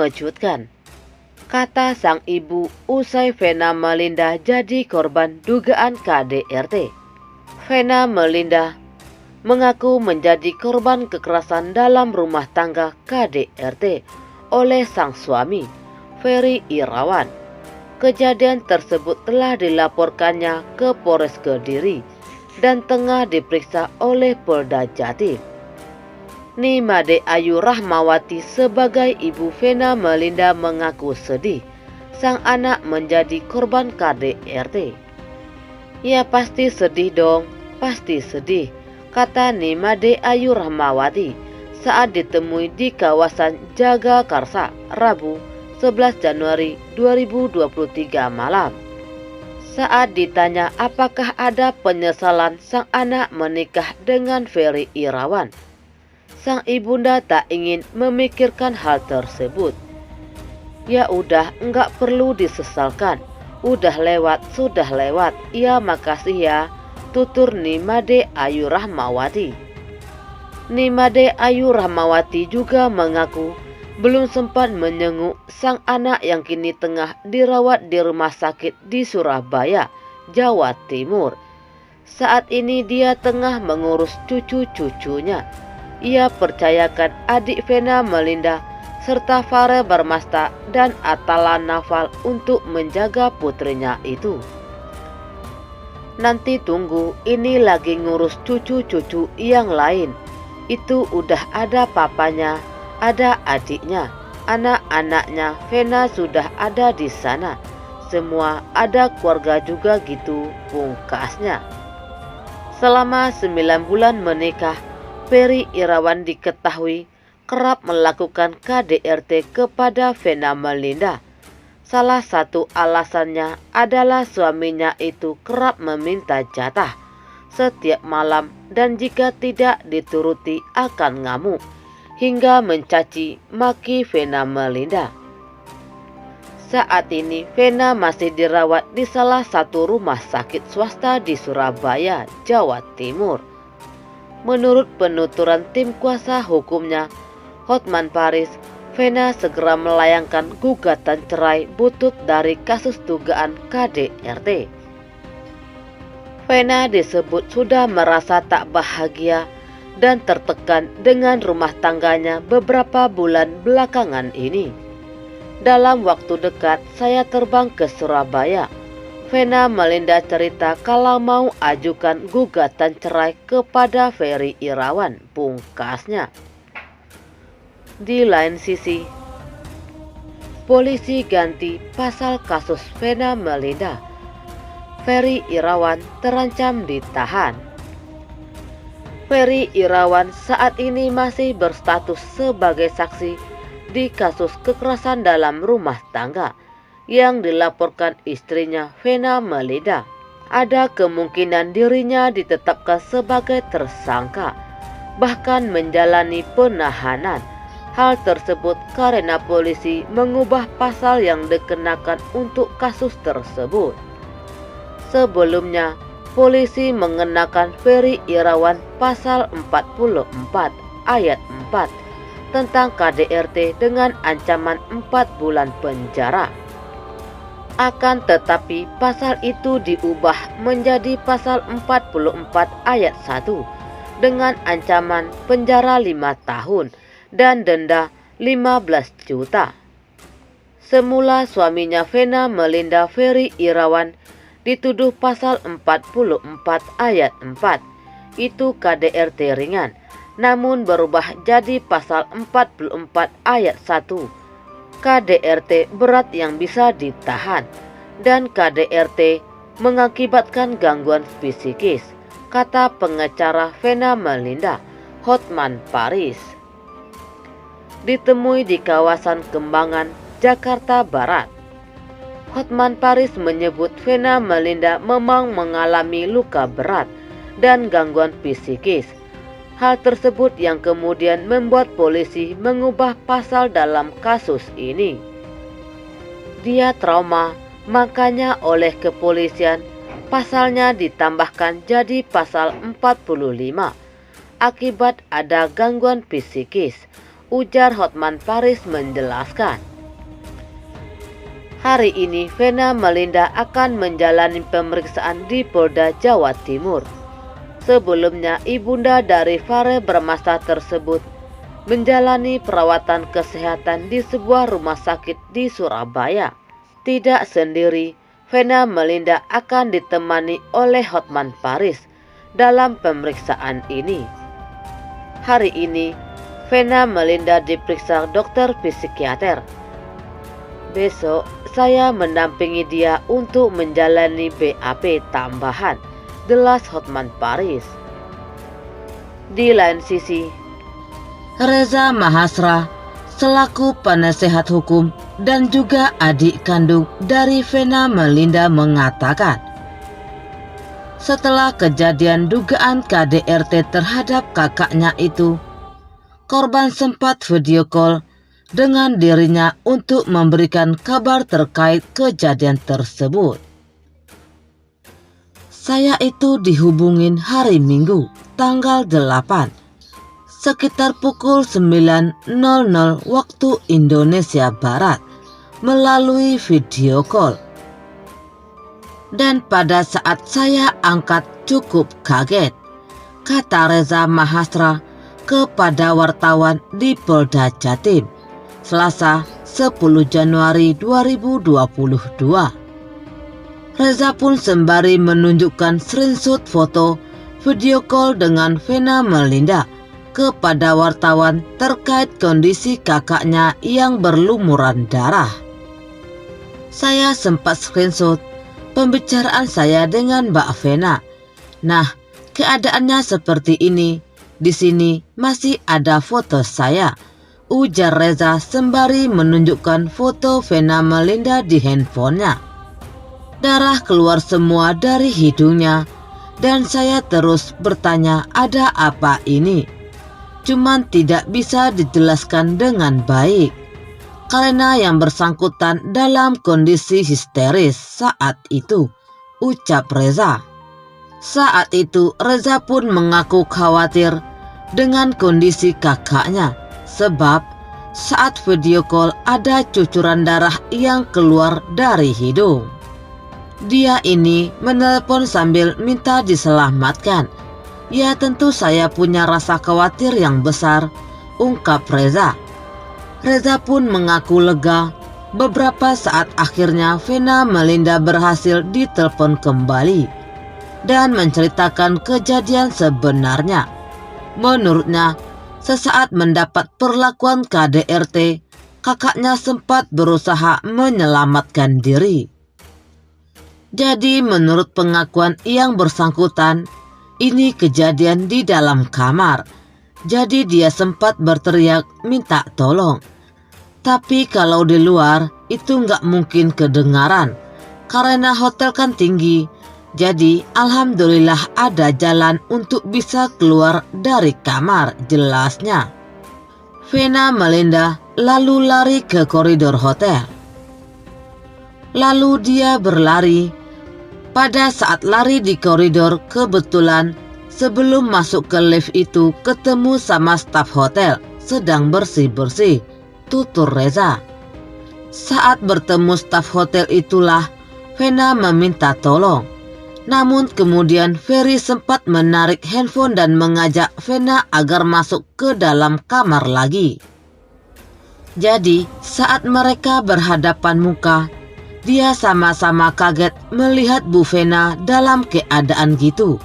mengejutkan, kata sang ibu usai Vena Melinda jadi korban dugaan KDRT. Vena Melinda mengaku menjadi korban kekerasan dalam rumah tangga KDRT oleh sang suami, Ferry Irawan. Kejadian tersebut telah dilaporkannya ke Polres Kediri dan tengah diperiksa oleh Polda Jatim. Nimade Ayu Rahmawati sebagai ibu Vena Melinda mengaku sedih sang anak menjadi korban KDRT. Ya pasti sedih dong, pasti sedih, kata Nimade Ayu Rahmawati saat ditemui di kawasan Jagakarsa, Rabu 11 Januari 2023 malam. Saat ditanya apakah ada penyesalan sang anak menikah dengan Ferry Irawan, sang ibunda tak ingin memikirkan hal tersebut. Ya udah, enggak perlu disesalkan. Udah lewat, sudah lewat. Ya makasih ya, tutur Nimade Ayu Rahmawati. Nimade Ayu Rahmawati juga mengaku belum sempat menyenguk sang anak yang kini tengah dirawat di rumah sakit di Surabaya, Jawa Timur. Saat ini dia tengah mengurus cucu-cucunya. Ia percayakan adik Vena Melinda serta Farel Barmasta dan Atala Naval untuk menjaga putrinya itu. Nanti tunggu, ini lagi ngurus cucu-cucu yang lain. Itu udah ada papanya, ada adiknya, anak-anaknya Vena sudah ada di sana. Semua ada keluarga juga gitu, pungkasnya. Selama 9 bulan menikah, Ferry Irawan diketahui kerap melakukan KDRT kepada Vena Melinda. Salah satu alasannya adalah suaminya itu kerap meminta jatah setiap malam dan jika tidak dituruti akan ngamuk hingga mencaci maki Vena Melinda. Saat ini Vena masih dirawat di salah satu rumah sakit swasta di Surabaya, Jawa Timur. Menurut penuturan tim kuasa hukumnya, Hotman Paris, Vena segera melayangkan gugatan cerai butut dari kasus dugaan KDRT. Vena disebut sudah merasa tak bahagia dan tertekan dengan rumah tangganya beberapa bulan belakangan ini. Dalam waktu dekat saya terbang ke Surabaya. Vena Melinda cerita kalau mau ajukan gugatan cerai kepada Ferry Irawan, pungkasnya. Di lain sisi, polisi ganti pasal kasus Vena Melinda. Ferry Irawan terancam ditahan. Ferry Irawan saat ini masih berstatus sebagai saksi di kasus kekerasan dalam rumah tangga yang dilaporkan istrinya Vena Melinda. Ada kemungkinan dirinya ditetapkan sebagai tersangka, bahkan menjalani penahanan. Hal tersebut karena polisi mengubah pasal yang dikenakan untuk kasus tersebut. Sebelumnya, polisi mengenakan Ferry Irawan pasal 44 ayat 4 tentang KDRT dengan ancaman 4 bulan penjara. Akan tetapi pasal itu diubah menjadi pasal 44 ayat 1 dengan ancaman penjara 5 tahun dan denda 15 juta. Semula suaminya Vena Melinda, Ferry Irawan, dituduh pasal 44 ayat 4, itu KDRT ringan, namun berubah jadi pasal 44 ayat 1, KDRT berat yang bisa ditahan, dan KDRT mengakibatkan gangguan psikis, kata pengacara Vena Melinda, Hotman Paris. Ditemui di kawasan Kembangan, Jakarta Barat, Hotman Paris menyebut Vena Melinda memang mengalami luka berat dan gangguan psikis. Hal tersebut yang kemudian membuat polisi mengubah pasal dalam kasus ini. Dia trauma, makanya oleh kepolisian pasalnya ditambahkan jadi pasal 45 akibat ada gangguan psikis, ujar Hotman Paris menjelaskan. Hari ini Vena Melinda akan menjalani pemeriksaan di Polda Jawa Timur. Sebelumnya, ibunda dari Fare Bramasta tersebut menjalani perawatan kesehatan di sebuah rumah sakit di Surabaya. Tidak sendiri, Vena Melinda akan ditemani oleh Hotman Paris dalam pemeriksaan ini. Hari ini, Vena Melinda diperiksa dokter psikiater. Besok, saya mendampingi dia untuk menjalani BAP tambahan, jelas Hotman Paris. Di lain sisi, Reza Mahasra selaku penasehat hukum dan juga adik kandung dari Vena Melinda mengatakan, setelah kejadian dugaan KDRT terhadap kakaknya itu, korban sempat video call dengan dirinya untuk memberikan kabar terkait kejadian tersebut. Saya itu dihubungin hari Minggu, tanggal 8, sekitar pukul 9.00 waktu Indonesia Barat, melalui video call. Dan pada saat saya angkat cukup kaget, kata Reza Mahasra kepada wartawan di Polda Jatim, Selasa 10 Januari 2022. Reza pun sembari menunjukkan screenshot foto video call dengan Vena Melinda kepada wartawan terkait kondisi kakaknya yang berlumuran darah. Saya sempat screenshot pembicaraan saya dengan Mbak Vena. Nah, keadaannya seperti ini. Di sini masih ada foto saya, ujar Reza sembari menunjukkan foto Vena Melinda di handphonenya. Darah keluar semua dari hidungnya dan saya terus bertanya ada apa ini. Cuman tidak bisa dijelaskan dengan baik karena yang bersangkutan dalam kondisi histeris saat itu, ucap Reza. Saat itu Reza pun mengaku khawatir dengan kondisi kakaknya sebab saat video call ada cucuran darah yang keluar dari hidung. Dia ini menelepon sambil minta diselamatkan. Ya tentu saya punya rasa khawatir yang besar, ungkap Reza. Reza pun mengaku lega. Beberapa saat akhirnya Vena Melinda berhasil ditelepon kembali dan menceritakan kejadian sebenarnya. Menurutnya, sesaat mendapat perlakuan KDRT, kakaknya sempat berusaha menyelamatkan diri. Jadi menurut pengakuan yang bersangkutan, ini kejadian di dalam kamar. Jadi dia sempat berteriak minta tolong. Tapi kalau di luar itu nggak mungkin kedengaran karena hotel kan tinggi. Jadi alhamdulillah ada jalan untuk bisa keluar dari kamar, jelasnya. Vena Melinda lalu lari ke koridor hotel. Lalu dia berlari. Pada saat lari di koridor, kebetulan sebelum masuk ke lift itu ketemu sama staf hotel sedang bersih-bersih, tutur Reza. Saat bertemu staf hotel itulah Vena meminta tolong. Namun kemudian Ferry sempat menarik handphone dan mengajak Vena agar masuk ke dalam kamar lagi. Jadi saat mereka berhadapan muka, dia sama-sama kaget melihat Bu Vena dalam keadaan gitu.